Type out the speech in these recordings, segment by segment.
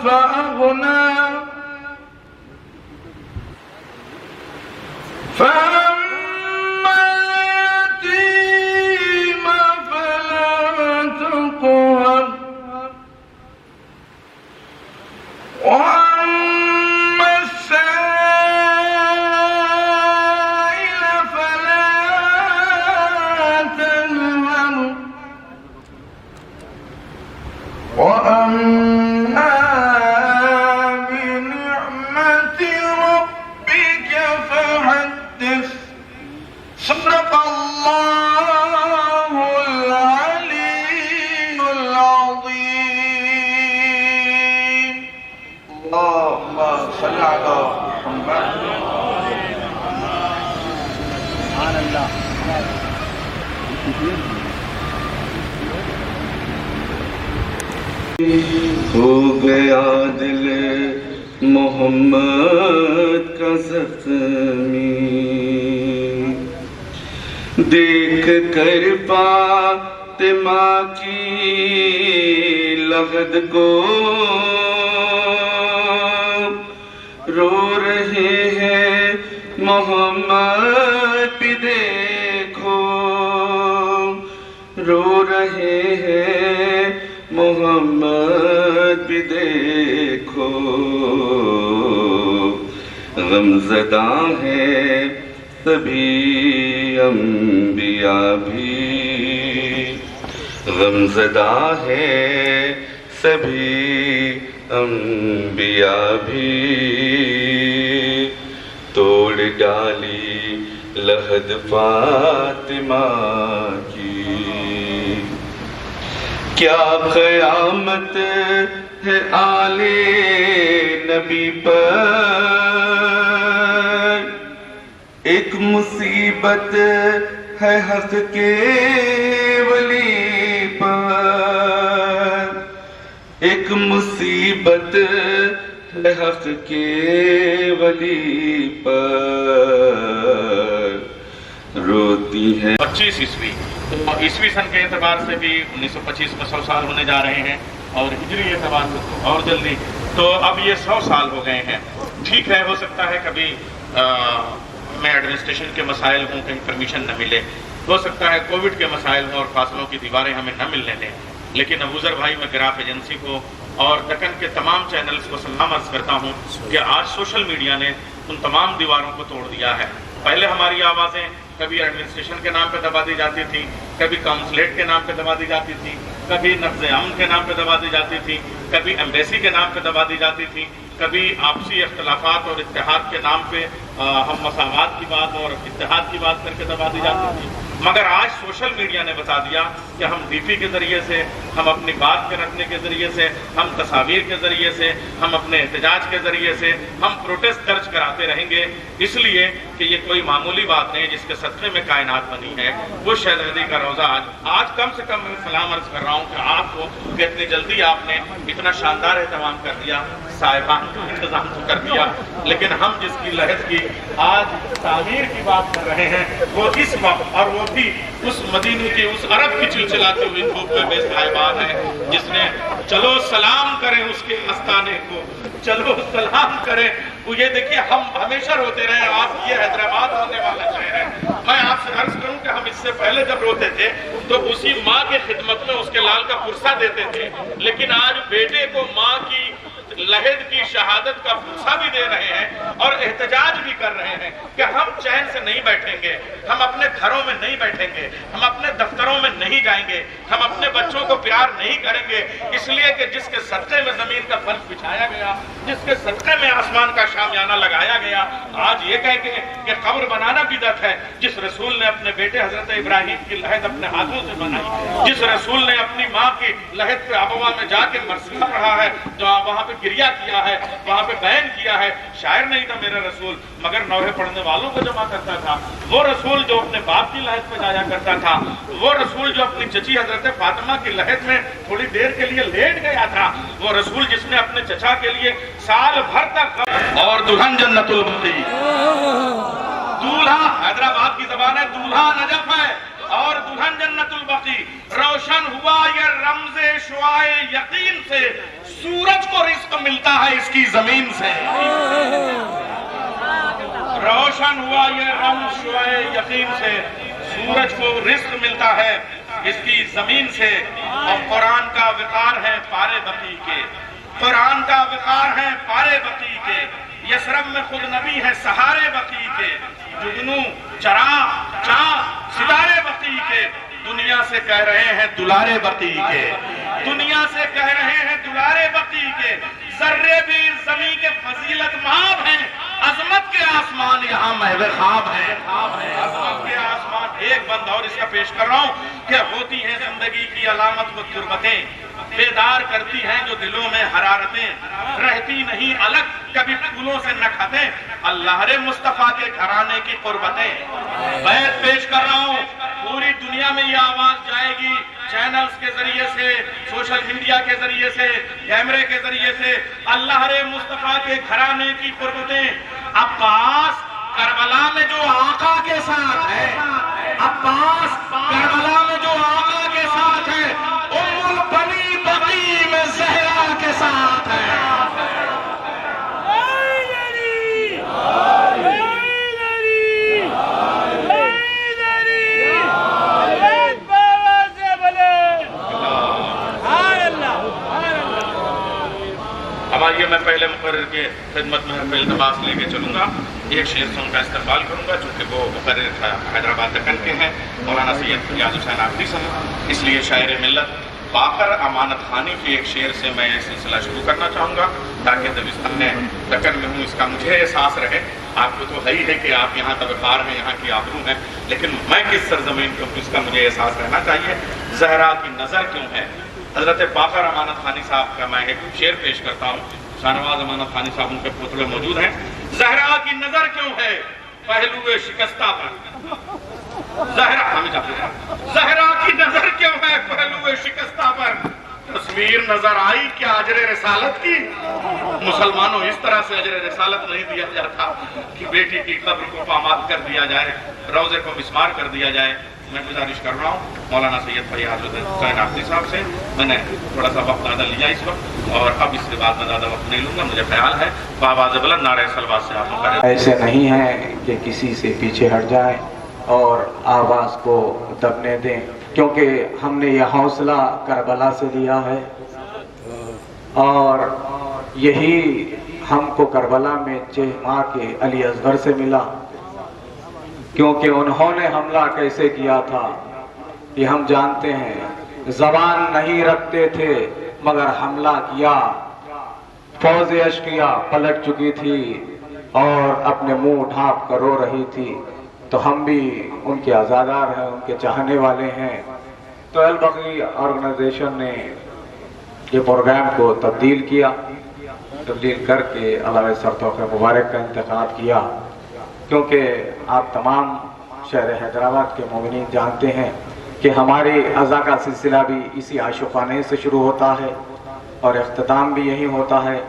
فأغنى فأما اليتيم فلا تقهر وأما السائل فلا تنهر وأما بنعمة ربك فحدث صدق الله العلي العظيم اللهم صل على محمد سبحان اللہ ہو گیا دل محمد کا زخمی دیکھ کر فاطمہ کی لغد کو رو رہے ہیں محمد بھی دیکھو رو رہے ہیں محمد بھی دیکھو غمزدہ ہیں سبھی انبیاء بھی غمزدہ ہیں سبھی انبیاء بھی توڑ ڈالی لحد فاطمہ کی کیا قیامت ہے آل نبی پر ایک مصیبت ہے حق کے ولی پر ایک مصیبت ہے حق کے ولی پر روتی ہے 25 عیسوی تو عیسوی سن کے اعتبار سے بھی 1925 میں 100 سال ہونے جا رہے ہیں اور ہجری اعتبار سے تو اور جلدی تو اب یہ 100 سال ہو گئے ہیں ٹھیک ہے ہو سکتا ہے کبھی میں ایڈمنسٹریشن کے مسائل ہوں کہیں پرمیشن نہ ملے ہو سکتا ہے کووڈ کے مسائل ہوں اور فاصلوں کی دیواریں ہمیں نہ ملنے دیں لیکن ابوذر بھائی میں گراف ایجنسی کو اور دکن کے تمام چینلز کو سلام عرض کرتا ہوں کہ آج سوشل میڈیا نے ان تمام دیواروں کو توڑ دیا ہے پہلے ہماری آوازیں کبھی ایڈمنسٹریشن کے نام پہ دبا دی جاتی تھی کبھی کاؤنسلیٹ کے نام پہ دبا دی جاتی تھی کبھی نفذ امن کے نام پہ دبا دی جاتی تھی کبھی ایمبیسی کے نام پہ دبا دی جاتی تھی کبھی آپسی اختلافات اور اتحاد کے نام پہ ہم مساوات کی بات اور اتحاد کی بات کر کے دبا دی جاتی تھی مگر آج سوشل میڈیا نے بتا دیا کہ ہم ڈی پی کے ذریعے سے ہم اپنی بات کے رکھنے کے ذریعے سے ہم تصاویر کے ذریعے سے ہم اپنے احتجاج کے ذریعے سے ہم پروٹیسٹ درج کراتے رہیں گے اس لیے کہ یہ کوئی معمولی بات نہیں جس کے صدقے میں کائنات بنی ہے وہ شہزادی کا روزہ آج کم سے کم میں سلام عرض کر رہا ہوں کہ آپ کو کہ اتنی جلدی آپ نے اتنا شاندار اہتمام کر دیا صاحبان انتظام تو کر دیا لیکن ہم جس کی لحد کی آج تعمیر کی بات کر رہے ہیں وہ اس وقت اور وہ بھی اس مدینے کی اس عرب کی چلچلاتی ہوئی دھوپ میں بے صاحبان ہے جس نے چلو سلام کریں اس کے آستانے کو چلو سلام کریں وہ یہ دیکھیے ہم ہمیشہ روتے رہے آپ یہ حیدرآباد ہونے والا شہر ہے میں آپ سے عرض کروں کہ ہم اس سے پہلے جب روتے تھے تو اسی ماں کی خدمت میں اس کے لال کا پرسہ دیتے تھے لیکن آج بیٹے کو ماں کی لحد کی شہادت کا پرسہ بھی دے رہے ہیں اور احتجاج بھی کر رہے ہیں کہ ہم چین سے نہیں بیٹھیں گے ہم اپنے گھروں میں نہیں بیٹھیں گے ہم اپنے دفتروں میں نہیں جائیں گے ہم اپنے بچوں کو پیار نہیں کریں گے اس لیے کہ جس کے صدقے میں زمین کا فرش بچھایا گیا جس کے صدقے میں آسمان کا شامیانہ لگایا گیا آج یہ کہہ کے کہ قبر بنانا بدعت ہے جس رسول نے اپنے بیٹے حضرت ابراہیم کی لحد اپنے ہاتھوں سے بنائی جس رسول نے اپنی ماں کی لحد پہ آبوا میں جا کے مرثیہ پڑھا ہے جو وہاں پہ گریا کیا ہے وہاں پہ بیان کیا ہے شاعر نہیں تھا میرا رسول مگر نوحے پڑھنے والوں کو جمع کرتا تھا وہ رسول جو اپنے باپ کی لحد پہ جایا کرتا تھا وہ رسول جو اپنی چچی حضرت فاطمہ کی لحد میں تھوڑی دیر کے لیے لیٹ گیا تھا وہ رسول جس نے اپنے چچا کے لیے سال بھر تک اور دلہن جنت البقیع دولہا حیدرآباد کی زبان ہے دولہا نجف ہے اور دلہن جنت البقیع روشن ہوا یہ رمز شعاع یقین سے سورج کو رزق رزق ملتا ہے اس کی زمین سے. روشن ہوا یہ رمز شعاع یقین سے, سورج کو رزق ملتا ہے اس کی زمین سے. اور قرآن کا وقار ہے پارے بقی کے, قرآن کا وقار ہے پارے بقی کے. یثرب میں خود نبی ہے سہارے بقی کے, جگنو چراغ چاند ستارے بقی کے. دنیا سے کہہ رہے ہیں دلارے بقی کے, دنیا سے کہہ رہے ہیں دلارے بقی کے. ذرے بھی زمین کے فضیلت مآب ہیں, عظمت کے آسمان یہاں محو خواب ہیں. عظمت کے آسمان. ایک بند اور اس کا پیش کر رہا ہوں کہ ہوتی ہیں زندگی کی علامت و تربتیں, بیدار کرتی ہیں جو دلوں میں حرارتیں, رہتی نہیں الگ کبھی پھولوں سے نہ کھاتیں, اللہ رے مصطفیٰ کے گھرانے کی قربتیں. بیت پیش کر رہا ہوں, پوری دنیا میں یہ آواز جائے گی, چینلز کے ذریعے سے, سوشل میڈیا کے ذریعے سے, کیمرے کے ذریعے سے, اللہ رے مصطفیٰ کے گھرانے کی قربتیں. عباس کربلا میں جو آقا کے ساتھ ہے, عباس کربلا میں جو آقا کے ساتھ ہے, ام البنی بقی میں زہرا کے ساتھ ہے. اب آئیے میں پہلے مقرر کے خدمت میں التماس لے کے چلوں گا. ایک شعر سے ان کا استقبال کروں گا چونکہ وہ مقرر حیدرآباد دکن کے ہیں, مولانا سید فیاض حسین آفری صاحب. اس لیے شاعر ملت باقر امانت خانی کے ایک شعر سے میں یہ سلسلہ شروع کرنا چاہوں گا تاکہ دبستان دکن میں ہوں اس کا مجھے احساس رہے. آپ کو تو ہے ہی ہے کہ آپ یہاں کا وقار ہیں, یہاں کی آبرو ہیں, لیکن میں کس سرزمین پہ ہوں اس کا مجھے احساس رہنا چاہیے. زہرا کی نظر کیوں ہے, حضرت باقر امانت خانی صاحب کا میں ایک شعر پیش کرتا ہوں. شاہنواز امانت خانی صاحب ان کے پوتڑے موجود ہیں. زہرا کی نظر کیوں ہے پہلو شکستہ پر, زہرا کی نظر کیوں ہے پہلو شکستہ پر, تصویر نظر آئی کیا اجر رسالت کی. مسلمانوں اس طرح سے اجر رسالت نہیں دیا جاتا کہ بیٹی کی قبر کو پامال کر دیا جائے, روزے کو مسمار کر دیا جائے. میں گزارش کر رہا ہوں مولانا سید فیاض حسین آفری صاحب سے, میں نے تھوڑا سا وقت زیادہ لیا اس وقت اور اب اس کے بعد میں زیادہ وقت نہیں لوں گا. مجھے خیال ہے بآواز بلند نعرہ صلوات سے آپ مقرر. ایسے نہیں ہیں کہ کسی سے پیچھے ہٹ جائیں اور آواز کو دبنے دیں, کیونکہ ہم نے یہ حوصلہ کربلا سے لیا ہے اور یہی ہم کو کربلا میں 6 ماہ کے علی اصغر سے ملا, کیونکہ انہوں نے حملہ کیسے کیا تھا یہ ہم جانتے ہیں. زبان نہیں رکھتے تھے مگر حملہ کیا, فوج اشقیا پلٹ چکی تھی اور اپنے منہ ڈھانپ کر رو رہی تھی. تو ہم بھی ان کے عزادار ہیں, ان کے چاہنے والے ہیں. تو البقی آرگنائزیشن نے یہ پروگرام کو تبدیل کر کے علامہ سرتوق مبارک کا انتخاب کیا, کیونکہ آپ تمام شہر حیدرآباد کے مومنین جانتے ہیں کہ ہماری عزا کا سلسلہ بھی اسی عاشقانے سے شروع ہوتا ہے اور اختتام بھی یہی ہوتا ہے.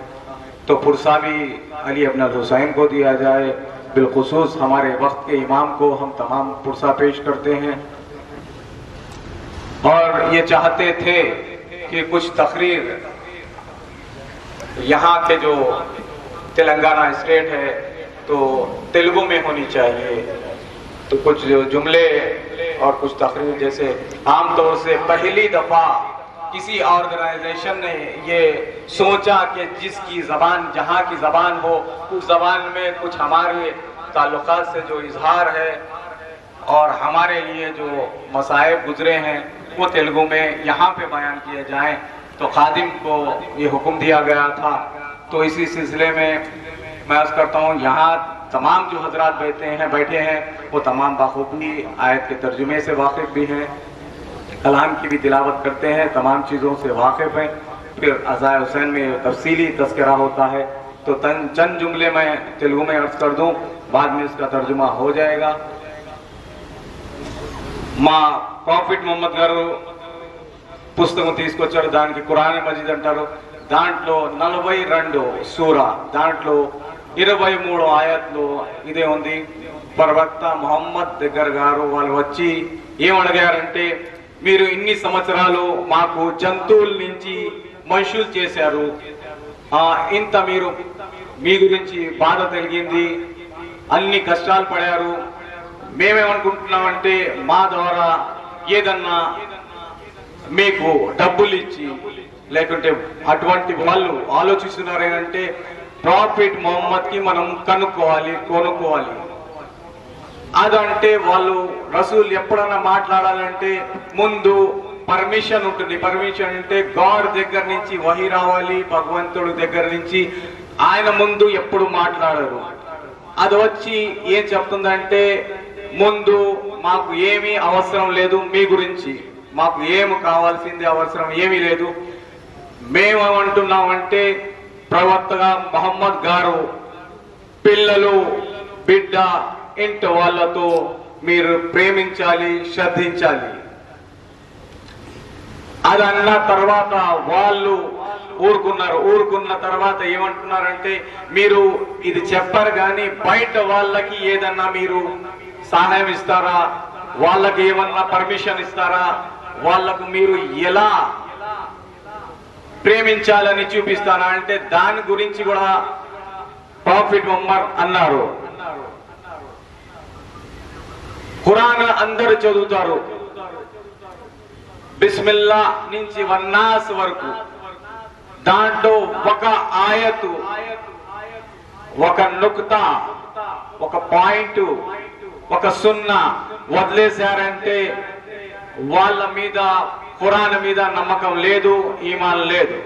تو پرسہ بھی علی ابن الحسین کو دیا جائے, بالخصوص ہمارے وقت کے امام کو ہم تمام پرسہ پیش کرتے ہیں. اور یہ چاہتے تھے کہ کچھ تقریر یہاں کے جو تلنگانہ اسٹیٹ ہے تو تیلگو میں ہونی چاہیے, تو کچھ جملے اور کچھ تقریر جیسے عام طور سے پہلی دفعہ کسی آرگنائزیشن نے یہ سوچا کہ جس کی زبان جہاں کی زبان ہو اس زبان میں کچھ ہمارے تعلقات سے جو اظہار ہے اور ہمارے لیے جو مصائب گزرے ہیں وہ تیلگو میں یہاں پہ بیان کیے جائیں. تو خادم کو یہ حکم دیا گیا تھا. تو اسی سلسلے میں عرض کرتا ہوں یہاں تمام جو حضرات بیٹھے ہیں وہ تمام بخوبی آیت کے ترجمے سے واقف بھی ہیں, کلام کی بھی تلاوت کرتے ہیں, تمام چیزوں سے واقف ہیں. پھر عزائے حسین میں تفصیلی تذکرہ ہوتا ہے. تو چند جملے میں تیلگو میں عرض کر دوں, بعد میں اس کا ترجمہ ہو جائے گا. మా ప్రాఫిట్ మొహమ్మద్ గారు పుస్తకం తీసుకొచ్చారు. దానికి ఖురాన్ మజీద్ అంటారు. దాంట్లో 42 సూరా, దాంట్లో 23 ఆయత్లు ఇదే ఉంది. ప్రవక్త మొహమ్మద్ దగ్గర గారు వాళ్ళు వచ్చి ఏమడిగారంటే, మీరు ఇన్ని సంవత్సరాలు మాకు జంతువుల నుంచి మనుషులు చేశారు, ఇంత మీరు మీ గురించి బాధ కలిగింది, అన్ని కష్టాలు పడారు. మేమేమనుకుంటున్నామంటే మా ద్వారా ఏదన్నా మీకు డబ్బులు ఇచ్చి, లేకుంటే అటువంటి వాళ్ళు ఆలోచిస్తున్నారు ఏంటంటే ప్రాఫిట్ మొహమ్మద్ కి మనం కొనుక్కోవాలి. అదంటే వాళ్ళు రసూల్ ఎప్పుడన్నా మాట్లాడాలంటే ముందు పర్మిషన్ ఉంటుంది. పర్మిషన్ అంటే గాడ్ దగ్గర నుంచి వహీ రావాలి, భగవంతుడి దగ్గర నుంచి. ఆయన ముందు ఎప్పుడు మాట్లాడరు. అది వచ్చి ఏం చెప్తుందంటే ముందు మాకు ఏమీ అవసరం లేదు, మీ గురించి మాకు ఏమి కావాల్సింది అవసరం ఏమీ లేదు. మేమేమంటున్నామంటే ప్రవక్తగా మహమ్మద్ గారు పిల్లలు బిడ్డ ఇంటి వాళ్ళతో మీరు ప్రేమించాలి, శ్రద్ధించాలి. అది అన్న తర్వాత వాళ్ళు ఊరుకున్న తర్వాత ఏమంటున్నారంటే మీరు ఇది చెప్పారు కానీ బయట వాళ్ళకి ఏదన్నా మీరు సహాయం ఇస్తారా, వాళ్ళకి ఏమన్నా పర్మిషన్ ఇస్తారా, వాళ్ళకు మీరు ఎలా ప్రేమించాలని చూపిస్తారా అంటే దాని గురించి కూడా ప్రాఫిట్ ముహమ్మద్ అన్నారు. ఖురాన్ అందరూ చదువుతారు, బిస్మిల్లా నుంచి వన్నాస్ వరకు. దాంట్లో ఒక ఆయతు, ఒక నుక్తా, ఒక పాయింట్, ఒక సున్నా వదిలేశారంటే వాళ్ళ మీద ఖురాన్ మీద నమ్మకం లేదు, ఈమాన్ లేదు.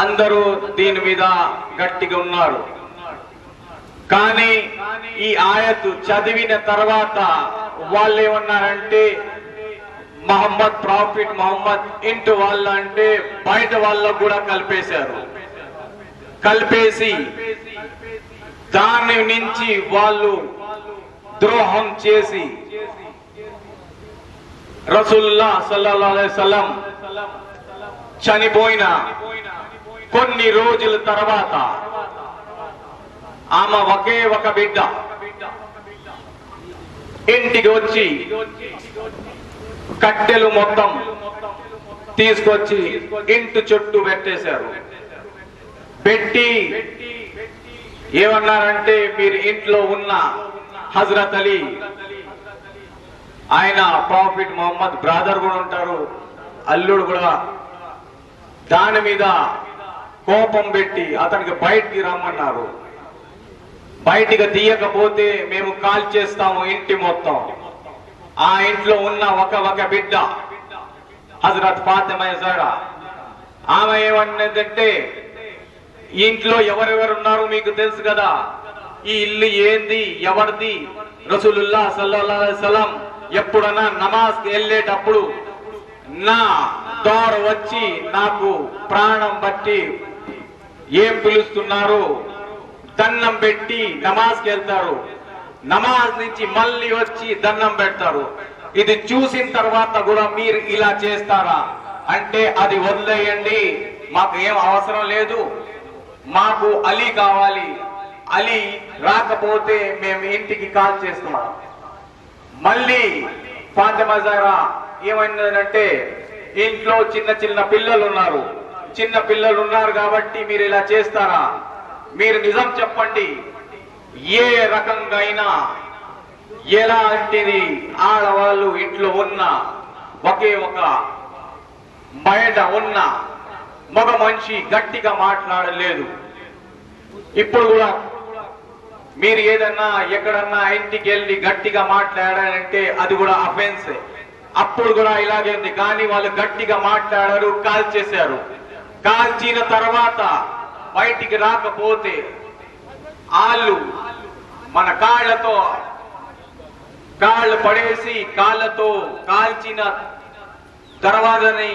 అందరూ దీని మీద గట్టిగా ఉన్నారు. కానీ ఈ ఆయతు చదివిన తర్వాత వాళ్ళు ఏమన్నారంటే మహమ్మద్ ప్రాఫిట్ మహమ్మద్ ఇంటి వాళ్ళ అంటే బయట వాళ్ళకు కూడా కలిపేశారు. కలిపేసి దాని నుంచి వాళ్ళు ద్రోహం చేసి రసూలుల్లాహ్ సల్లల్లాహు అలైహి వసల్లం చనిపోయిన కొన్ని రోజుల తర్వాత ఆమె ఒకే ఒక బిడ్డ ఇంటికి వచ్చి కట్టెలు మొత్తం తీసుకొచ్చి ఇంటి చుట్టూ పెట్టేశారు. పెట్టి ఏమన్నారంటే మీరు ఇంట్లో ఉన్న హజరత్ అలీ, ఆయన ప్రాఫిట్ మొహమ్మద్ బ్రదర్ కూడా ఉంటారు, అల్లుడు కూడా, దాని మీద కోపం పెట్టి అతనికి బయటికి రమ్మన్నారు. బయటికి తీయకపోతే మేము కాల్ చేస్తాము ఇంటి మొత్తం. ఆ ఇంట్లో ఉన్న ఒక బిడ్డ హజరత్ ఫాతిమా జహ్రా, ఆమె ఏమన్నదంటే ఇంట్లో ఎవరెవరు ఉన్నారు మీకు తెలుసు కదా, ఈ ఇల్లు ఏంది ఎవరిది? రసూలుల్లాహ్ సల్లల్లాహు అలైహి వసల్లం ఎప్పుడన్నా నమాజ్ వెళ్ళేటప్పుడు నా దోర వచ్చి నాకు ప్రాణం బట్టి ఏం పిలుస్తున్నారు, దండం పెట్టి నమాజ్కి వెళ్తారు, నమాజ్ నుంచి మళ్ళీ వచ్చి దండం పెడతారు. ఇది చూసిన తర్వాత కూడా మీరు ఇలా చేస్తారా అంటే అది వదిలేయండి, మాకు ఏం అవసరం లేదు, మాకు అలీ కావాలి, అలీ రాకపోతే మేము ఇంటికి కాల్ చేస్తున్నాం. మళ్ళీ ఫాతిమా జహ్రా ఏమైందంటే ఇంట్లో చిన్న పిల్లలు ఉన్నారు, చిన్న పిల్లలు ఉన్నారు కాబట్టి మీరు ఇలా చేస్తారా? మీరు నిజం చెప్పండి, ఏ రకంగా అయినా ఎలాంటిది ఆడవాళ్ళు ఇంట్లో ఉన్న ఒకే ఒక బయట ఉన్న మగ మనిషి గట్టిగా మాట్లాడలేదు. ఇప్పుడు కూడా మీరు ఏదన్నా ఎక్కడన్నా ఇంటికి వెళ్ళి గట్టిగా మాట్లాడారంటే అది కూడా అఫెన్స్. అప్పుడు కూడా ఇలాగే ఉంది, కానీ వాళ్ళు గట్టిగా మాట్లాడారు, కాల్ చేశారు. కాల్చిన తర్వాత బయటికి రాకపోతే వాళ్ళు మన కాళ్ళు పడేసి కాళ్ళతో కాల్చిన దర్వాజని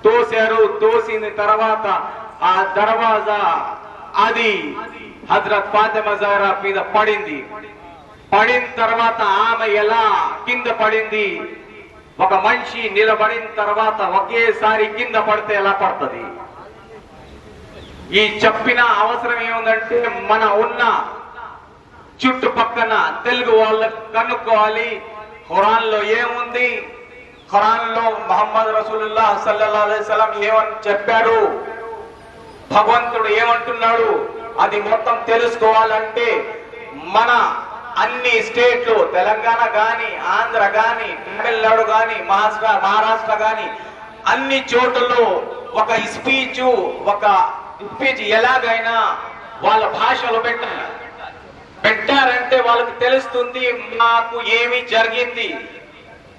తోశారు. తోసిన తర్వాత ఆ దర్వాజా అది హజరత్ ఫాతిమా జహ్రా మీద పడింది. పడిన తర్వాత ఆమె ఎలా కింద పడింది, ఒక మనిషి నిలబడిన తర్వాత ఒకేసారి కింద పడితే ఎలా పడుతుంది? ఈ చెప్పిన అవసరం ఏముందంటే మన ఉన్న చుట్టుపక్కన తెలుగు వాళ్ళకు కనుక్కోవాలి, ఖురాన్ లో ఏముంది, ఖురాన్ లో మహమ్మద్ రసూలుల్లాహ్ సల్లల్లాహు అలైహి వసల్లం ఏమని చెప్పారు. భగవంతుడు ఏమంటున్నాడు అది మొత్తం తెలుసుకోవాలంటే మన అన్ని స్టేట్లు తెలంగాణ గాని, ఆంధ్ర గాని, తమిళనాడు గాని, మహారాష్ట్ర గాని అన్ని చోట్లలో ఒక స్పీచ్ ఎలాగైనా వాళ్ళ భాషలో పెట్టారంటే వాళ్ళకి తెలుస్తుంది మాకు ఏమి జరిగింది.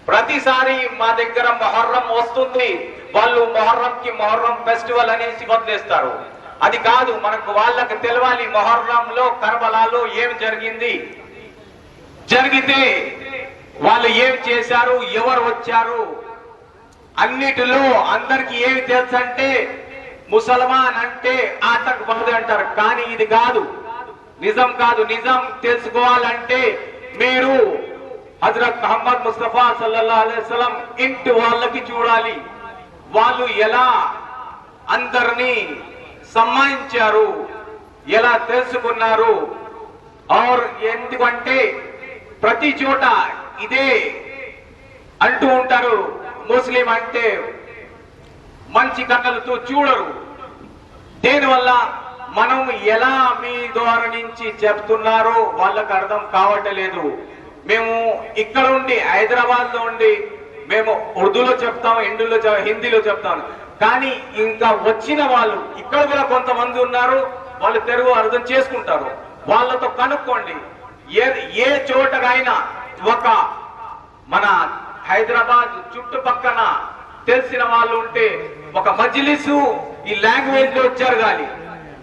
ప్రతిసారి మా దగ్గర మొహర్రం వస్తుంది, వాళ్ళు మొహర్రం ఫెస్టివల్ అనేసి వదిలేస్తారు. అది కాదు, మనకు వాళ్ళకి తెలవాలి మొహర్రంలో కర్బలాలో ఏం జరిగితే వాళ్ళు ఏం చేశారు, ఎవరు వచ్చారు. అన్నిటిలో అందరికి ఏమి తెలుసు అంటే ముసల్మాన్ అంటే ఆతంకవాది అంటారు. కానీ ఇది కాదు, నిజం కాదు. నిజం తెలుసుకోవాలంటే మీరు హజరత్ మొహమ్మద్ ముస్తఫా సల్లల్లాహు అలైహి వసల్లం ఇంటి వాళ్ళకి చూడాలి. వాళ్ళు ఎలా అందరినీ సమ్మానించారు, ఎలా తెలుసుకున్నారు. ఎందుకంటే ప్రతి చోట ఇదే అంటూ ఉంటారు, ముస్లిం అంటే మంచి కన్నులతో చూడరు. దేనివల్ల మనం ఎలా మీ ద్వారా నుంచి చెప్తున్నారో వాళ్ళకు అర్థం కావట్లేదు. మేము ఇక్కడ ఉండి హైదరాబాద్ లో ఉండి మేము ఉర్దూలో చెప్తాం, హిందీలో చెప్తాం. కానీ ఇంకా వచ్చిన వాళ్ళు ఇక్కడ కూడా కొంతమంది ఉన్నారు, వాళ్ళు తెలుగు అర్థం చేసుకుంటారు. వాళ్ళతో కనుక్కోండి. ఏ చోటకైనా ఒక మన హైదరాబాద్ చుట్టుపక్కన తెలిసిన వాళ్ళు ఉంటే ఒక మజ్లిసు ఈ లాంగ్వేజ్ లో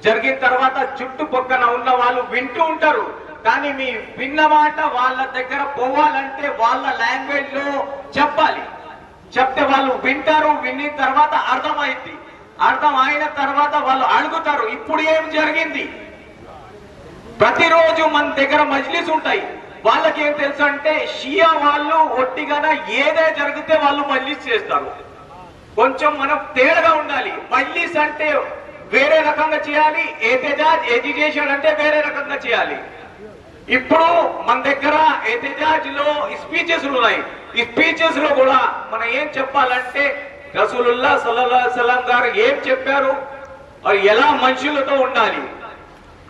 జరిగిన తర్వాత చుట్టుపక్కన ఉన్న వాళ్ళు వింటూ ఉంటారు. కానీ మీ విన్న మాట వాళ్ళ దగ్గర పోవాలంటే వాళ్ళ లాంగ్వేజ్ లో చెప్పాలి. చెప్తే వాళ్ళు వింటారు. విన్న తర్వాత అర్థమైంది. అర్థం అయిన తర్వాత వాళ్ళు అడుగుతారు ఇప్పుడు ఏం జరిగింది. ప్రతిరోజు మన దగ్గర మజ్లిస్ ఉంటాయి. వాళ్ళకి ఏం తెలుసు అంటే షియా వాళ్ళు ఒట్టిగానే ఏదే జరిగితే వాళ్ళు మజ్లిస్ చేస్తారు. కొంచెం మనం తేడాగా ఉండాలి. మజ్లిస్ అంటే వేరే రకంగా చేయాలి, ఎతిజాజ్ ఎడ్యుకేషన్ అంటే వేరే రకంగా చేయాలి. ఇప్పుడు మన దగ్గర ఎతిజాజ్ లో స్పీచెస్ ఉన్నాయి. ఈ స్పీచెస్ లో కూడా మనం ఏం చెప్పాలంటే రసూలుల్లాహ్ సల్లల్లాహు అలైహి వసల్లం గారు ఏం చెప్పారు, ఎలా మనుషులతో ఉండాలి,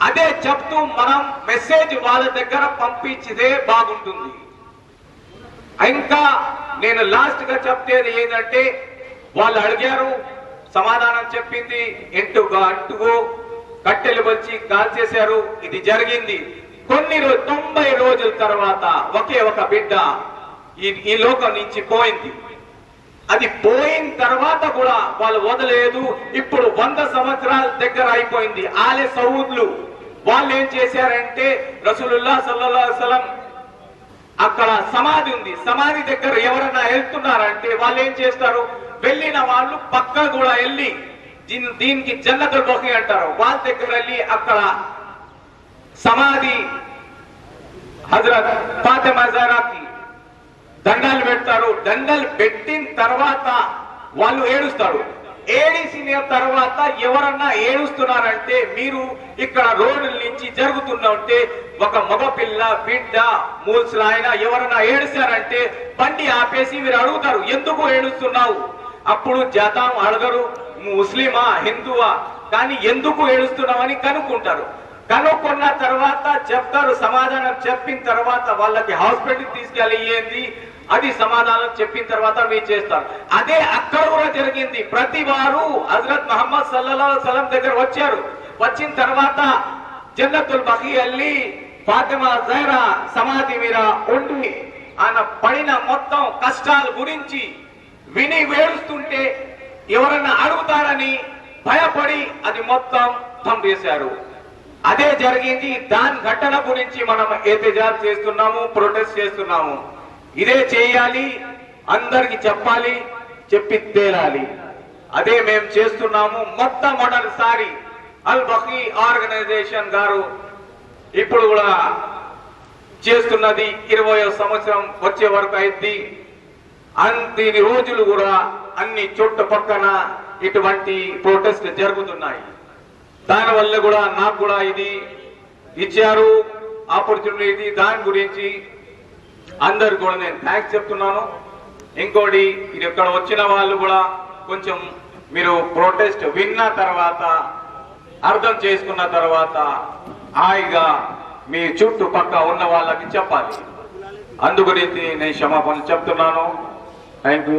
అదే చెప్తూ మనం మెసేజ్ వాళ్ళ దగ్గర పంపించితే బాగుంటుంది. ఇంకా నేను లాస్ట్ గా చెప్పేది ఏంటంటే వాళ్ళు అడిగారు, సమాధానం చెప్పింది, అంటుగో కట్టెలు వచ్చి కాల్చేశారు. ఇది జరిగింది. 90 రోజుల తర్వాత ఒకే ఒక బిడ్డ ఈ లోకం నుంచి పోయింది. అది పోయిన తర్వాత కూడా వాళ్ళు వదలేదు. ఇప్పుడు 100 సంవత్సరాల దగ్గర అయిపోయింది. ఆలే సౌద్లు వాళ్ళు ఏం చేశారంటే రసూలుల్లాహ్ సల్లల్లాహు అలైహి వసల్లం అక్కడ సమాధి ఉంది, సమాధి దగ్గర ఎవరైనా వెళ్తున్నారంటే వాళ్ళు ఏం చేస్తారు, వెళ్ళిన వాళ్ళు పక్క కూడా వెళ్ళి దీనికి జన్నతుల్ బఖీ అంటారు, వాళ్ళ దగ్గర వెళ్ళి అక్కడ సమాధి హజరత్ ఫాతిమా జహరాకి దండాలు పెడతారు. దండాలు పెట్టిన తర్వాత వాళ్ళు ఏడుస్తారు. ఏడిసిన తర్వాత ఎవరన్నా ఏడుస్తున్నారంటే మీరు ఇక్కడ రోడ్ల నుంచి జరుగుతున్నట్టే ఒక మగపిల్ల బిడ్డ మూల్సలాయన ఎవరన్నా ఏడుస్తారంటే బండి ఆపేసి మీరు అడుగుతారు ఎందుకు ఏడుస్తున్నావు. అప్పుడు జాతం అడగరు ముస్లిమా హిందువా, కానీ ఎందుకు ఏడుస్తున్నామని కనుక్కుంటారు. కనుక్కున్న తర్వాత చెప్తారు. సమాధానం చెప్పిన తర్వాత వాళ్ళకి హాస్పిటల్ తీసుకెళ్ళి ఏంది అది సమాధానం చెప్పిన తర్వాత మీరు చేస్తారు. అదే అక్కడ కూడా జరిగింది. ప్రతి వారు హజరత్ మొహమ్మద్ సల్లల్లాహు అలైహి వసల్లం దగ్గర వచ్చారు. వచ్చిన తర్వాత జన్నతుల్ బఖీ వెళ్ళి ఫాతిమా జహరా సమాధి మీద ఉండి ఆయన పడిన మొత్తం కష్టాల గురించి విని వేడుస్తుంటే ఎవరన్నా అడుగుతారని భయపడి అది మొత్తం తంపేశారు. అదే జరిగింది. దాని ఘటన గురించి మనం ఎహ్తిజాజ్ చేస్తున్నాము, ప్రొటెస్ట్ చేస్తున్నాము. ఇదే చేయాలి, అందరికి చెప్పాలి, చెప్పి తేలాలి. అదే మేము చేస్తున్నాము. మొట్టమొదటిసారి అల్ బఖీ ఆర్గనైజేషన్ గారు ఇప్పుడు కూడా చేస్తున్నది 20వ సంవత్సరం వచ్చే వరకు అయింది. అన్ని రోజులు కూడా అన్ని చుట్టుపక్కన ఇటువంటి ప్రొటెస్ట్ జరుగుతున్నాయి. దానివల్ల కూడా నాకు కూడా ఇది ఇచ్చారు ఆపర్చునిటీ. దాని గురించి అందరు కూడా నేను థ్యాంక్స్ చెప్తున్నాను. ఇంకోటి ఇక్కడ వచ్చిన వాళ్ళు కూడా కొంచెం మీరు ప్రొటెస్ట్ విన్న తర్వాత అర్థం చేసుకున్న తర్వాత హాయిగా మీ చుట్టుపక్క ఉన్న వాళ్ళకి చెప్పాలి. అందుగురించి నేను క్షమాపణ చెప్తున్నాను. Thank you.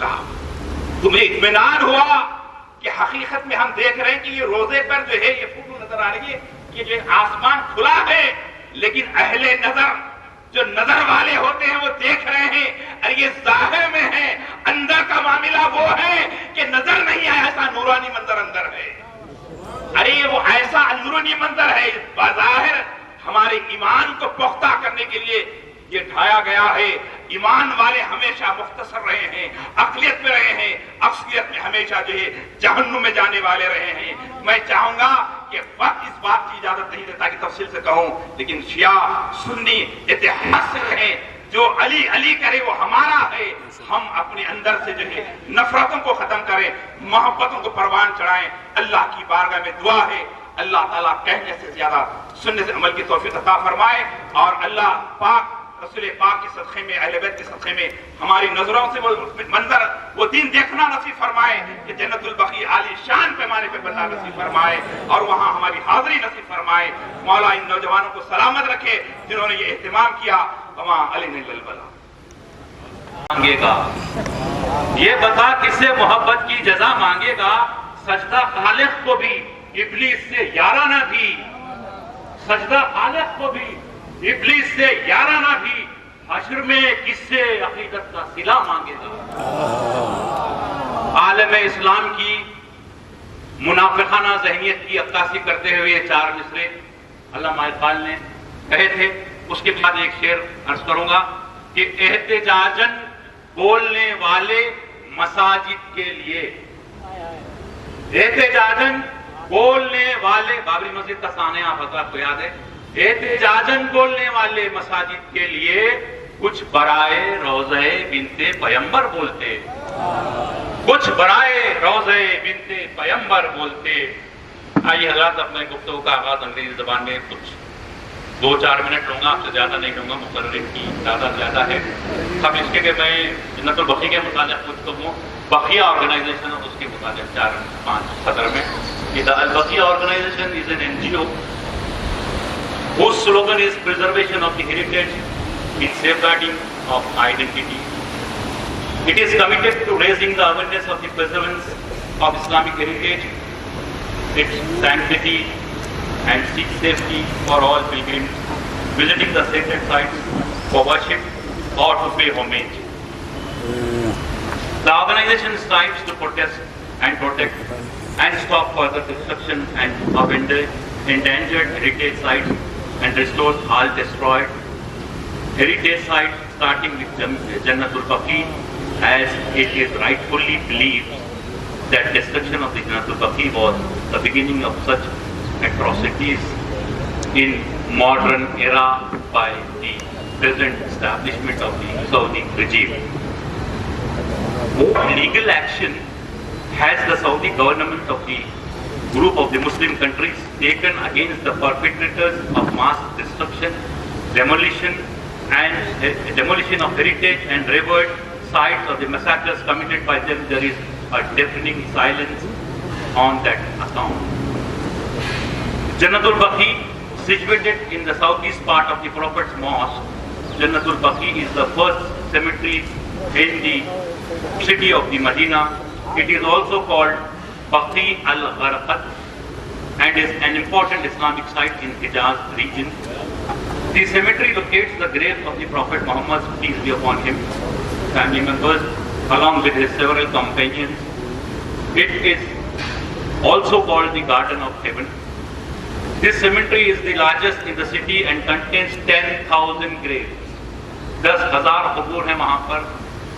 کہا تمہیں اطمینان ہوا کہ حقیقت میں ہم دیکھ رہے ہیں کہ یہ روزے پر جو ہے یہ فوٹو نظر آ رہی ہے کہ جو آسمان کھلا ہے لیکن اہل نظر جو نظر والے ہوتے ہیں وہ دیکھ رہے ہیں اور یہ ظاہر میں ہے، اندر کا معاملہ وہ ہے کہ نظر نہیں آیا، ایسا نورانی منظر اندر ہے. ارے وہ ایسا اندرونی منظر ہے بظاہر ہمارے ایمان کو پختہ کرنے کے لیے یہ ڈھایا گیا ہے. ایمان والے ہمیشہ مختصر رہے ہیں، اقلیت میں رہے ہیں، اکثریت میں ہمیشہ جو ہے جہنم میں جانے والے رہے ہیں. میں چاہوں گا کہ وقت اس بات کی اجازت نہیں دیتا کہ تفصیل سے کہوں، لیکن شیعہ سنی اتحاد سے رہیں، جو علی علی کرے وہ ہمارا ہے. ہم اپنے اندر سے جو ہے نفرتوں کو ختم کریں، محبتوں کو پروان چڑھائیں. اللہ کی بارگاہ میں دعا ہے اللہ تعالیٰ کہنے سے زیادہ سننے سے عمل کی توفیق عطا فرمائے، اور اللہ پاک رسول پاک کے صدقے میں، اہل بیت کے صدقے میں ہماری نظروں سے وہ منظر، وہ دین دیکھنا نصیب فرمائے کہ جنت البقیع عالی شان پیمانے پہ بننا نصیب فرمائے اور وہاں ہماری حاضری نصیب فرمائے. مولا ان نوجوانوں کو سلامت رکھے جنہوں نے یہ اہتمام کیا. وما علینا الا البلاغ. مانگے گا یہ بتا کس سے محبت کی جزا مانگے گا؟ سجدہ خالق کو بھی ابلیس سے یارانہ بھی، سجدہ خالق کو بھی ابلیس سے یارانہ بھی، حشر میں کس سے عقیدت کا صلہ مانگے گا؟ عالم اسلام کی منافقانہ ذہنیت کی عکاسی کرتے ہوئے یہ 4 مصرے علامہ اقبال نے کہے تھے. اس کے بعد ایک شعر عرض کروں گا کہ احتجاجن بولنے والے مساجد کے لیے، احتجاجن بولنے والے، بابری مسجد کا سانحہ آپ حضرات کو یاد ہے، احتجاجن بولنے والے مساجد کے لیے کچھ برائے روضہ بنت پیمبر بولتے، کچھ برائے روضہ بنت پیمبر بولتے. آئیے حضرات اپنے گفتگو کا آغاز انگریزی زبان میں کچھ 2-4 منٹ لوں گا، آپ سے زیادہ نہیں لوں گا، مقررین کی تعداد زیادہ ہے. اب اس کے کہ میں جنت البقیع کے متعلق کچھ کہوں، بقیہ آرگنائزیشن اور اس کے متعلق 4-5 صدر میں. The Al-Baqiyah organization is an NGO whose slogan is preservation of the heritage in safeguarding of identity. It is committed to raising the awareness of the preservance of Islamic heritage, its sanctity, and seek safety for all pilgrims visiting the sacred sites for worship or to pay homage. The organization strives to protest and protect and stop further destruction and of endangered heritage sites and restores all destroyed heritage sites, starting with Jannatul Baqi, as it is rightfully believed that destruction of the Jannatul Baqi was the beginning of such atrocities in modern era by the present establishment of the Saudi regime. Legal action has the Saudi government of the group of the Muslim countries taken against the perpetrators of mass destruction, demolition of heritage and revered sites of the massacres committed by them? There is a deafening silence on that account. Jannatul Baqi, situated in the southeast part of the Prophet's Mosque, Jannatul Baqi is the first cemetery in the city of the Medina. It is also called Baqi al-Gharqad and is an important Islamic site in Hijaz region. The cemetery locates the grave of the Prophet Muhammad, peace be upon him, family members, along with his several companions. It is also called the Garden of Heaven. This cemetery is the largest in the city and contains 10,000 graves. 10,000 قبور ہیں وہاں پر،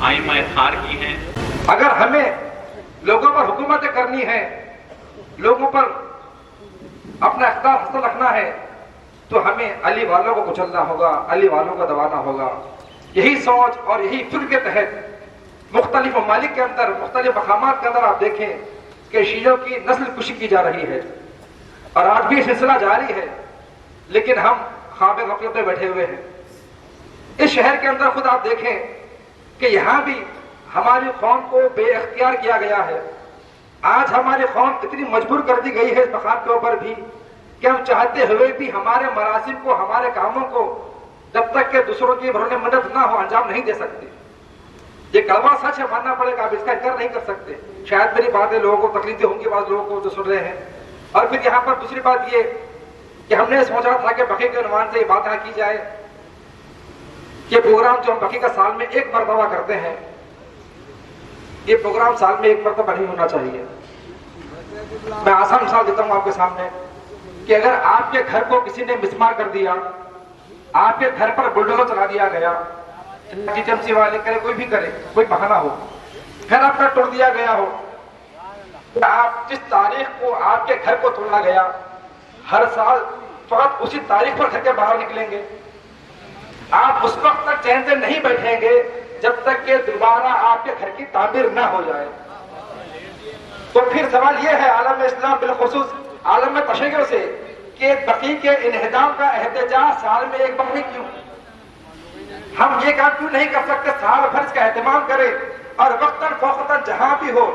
آئمہ خار کی ہیں. اگر ہمیں لوگوں پر حکومت کرنی ہے، لوگوں پر اپنا اقتدار حاصل رکھنا ہے، تو ہمیں علی والوں کو کچلنا ہوگا، علی والوں کو دبانا ہوگا. یہی سوچ اور یہی فکر کے تحت مختلف ممالک کے اندر، مختلف مقامات کے اندر آپ دیکھیں کہ شیعوں کی نسل کشی کی جا رہی ہے، اور آج بھی یہ سلسلہ جاری ہے، لیکن ہم خواب غفلت میں بیٹھے ہوئے ہیں. اس شہر کے اندر خود آپ دیکھیں کہ یہاں بھی ہماری قوم کو بے اختیار کیا گیا ہے. آج ہماری قوم اتنی مجبور کر دی گئی ہے اس مقام کے اوپر بھی کہ ہم چاہتے ہوئے بھی ہمارے مراسم کو، ہمارے کاموں کو جب تک کہ دوسروں کی بھرنے منت نہ ہو انجام نہیں دے سکتے. یہ کلمہ سچ ہے، ماننا پڑے گا، آپ اس کا انکار نہیں کر سکتے. شاید میری باتیں لوگوں کو تکلیفیں ہوں گی، بعض لوگوں کو جو سن رہے ہیں. اور پھر یہاں پر دوسری بات یہ کہ ہم نے سوچا تھا کہ بقی کے عنوان سے یہ بات یہاں کی جائے کہ پروگرام جو ہم بقی کا سال میں ایک مرتبہ کرتے ہیں، یہ پروگرام سال میں ایک مرتبہ نہیں ہونا چاہیے. میں آسان مثال دیتا ہوں آپ کے سامنے کہ اگر آپ کے گھر کو کسی نے مسمار کر دیا، آپ کے گھر پر بلڈوزر چلا دیا گیا، TMC والے کرے، کوئی بھی کرے، کوئی بہانہ ہو، گھر آپ کا توڑ دیا گیا ہو، آپ جس تاریخ کو آپ کے گھر کو توڑا گیا، ہر سال فقط اسی تاریخ پر گھر کے باہر نکلیں گے. آپ اس وقت تک چین سے نہیں بیٹھیں گے جب تک کہ دوبارہ آپ کے گھر کی تعمیر نہ ہو جائے. تو پھر سوال یہ ہے عالم اسلام بالخصوص عالم تشیع سے کہ بقی کے انہدام کا احتجاج سال میں ایک بار کیوں؟ ہم یہ کام کیوں نہیں کر سکتے سال بھر اس کا اہتمام کریں اور وقتاً فوقتاً جہاں بھی ہو،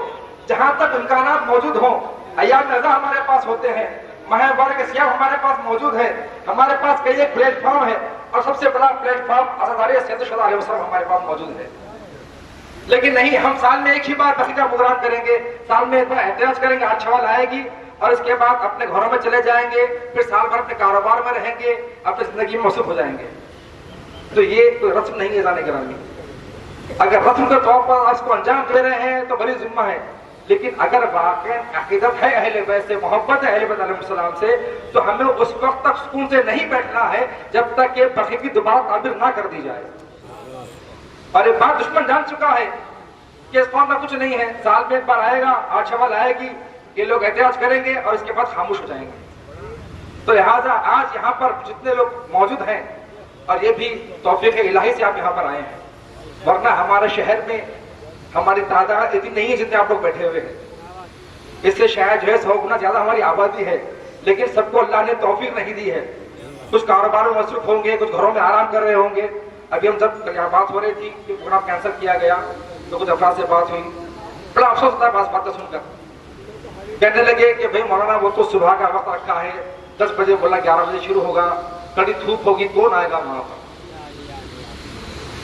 جہاں تک امکانات موجود ہوں. ایام رضا ہمارے پاس ہوتے ہیں، ماہ مبارک سیاح ہمارے پاس موجود ہے، ہمارے پاس کئی ایک پلیٹ فارم ہے، اور سب سے بڑا پلیٹ فارم عزاداری سید صلی اللہ علیہ وسلم ہمارے پاس موجود ہے. لیکن نہیں، ہم سال میں ایک ہی بار بقی کا پروگرام کریں گے، سال میں ایک بار احتجاج کریں گے، 8 شوال آئے گی، اور اس کے بعد اپنے گھروں میں چلے جائیں گے، پھر سال بھر اپنے کاروبار میں رہیں گے، اپنی زندگی میں مصروف ہو جائیں گے. تو یہ کوئی رسم نہیں ہے زانے گرامی. اگر رسم کے طور پر اس کو انجام دے رہے ہیں تو بڑی ذمہ ہے، لیکن اگر واقعی عقیدت ہے اہل بیت سے، محبت ہے اہل بیت علیہ السلام سے، تو ہمیں اس وقت تک سکون سے نہیں بیٹھنا ہے جب تک کہ بقی کی دوبارہ تعمیر نہ کر دی جائے. اور یہ بات دشمن جان چکا ہے کہ اس قوم میں کچھ نہیں ہے، سال میں ایک بار آئے گا، 8 شوال آئے گی، یہ لوگ احتجاج کریں گے اور اس کے بعد خاموش ہو جائیں گے. تو لہٰذا آج یہاں پر جتنے لوگ موجود ہیں، اور یہ بھی توفیق الہی سے آپ یہاں پر آئے ہیں، ورنہ ہمارے شہر میں ہماری تعداد اتنی نہیں ہے جتنے آپ لوگ بیٹھے ہوئے ہیں. اس سے شاید جو ہے 100 گنا زیادہ ہماری آبادی ہے، لیکن سب کو اللہ نے توفیق نہیں دی ہے. کچھ کاروباروں میں مصروف ہوں گے، کچھ گھروں میں آرام کر رہے ہوں گے. ابھی ہم جب یہاں بات ہو رہی تھی کہ پروگرام کینسل کیا گیا تو کچھ افراد سے بات ہوئی، بڑا افسوس ہوتا ہے بعض باتیں سن کر. کہنے لگے کہ بھائی مولانا وہ تو صبح کا وقت رکھا ہے، 10 بجے بولا 11 بجے شروع ہوگا، کڑی دھوپ ہوگی، کون آئے گا وہاں پر؟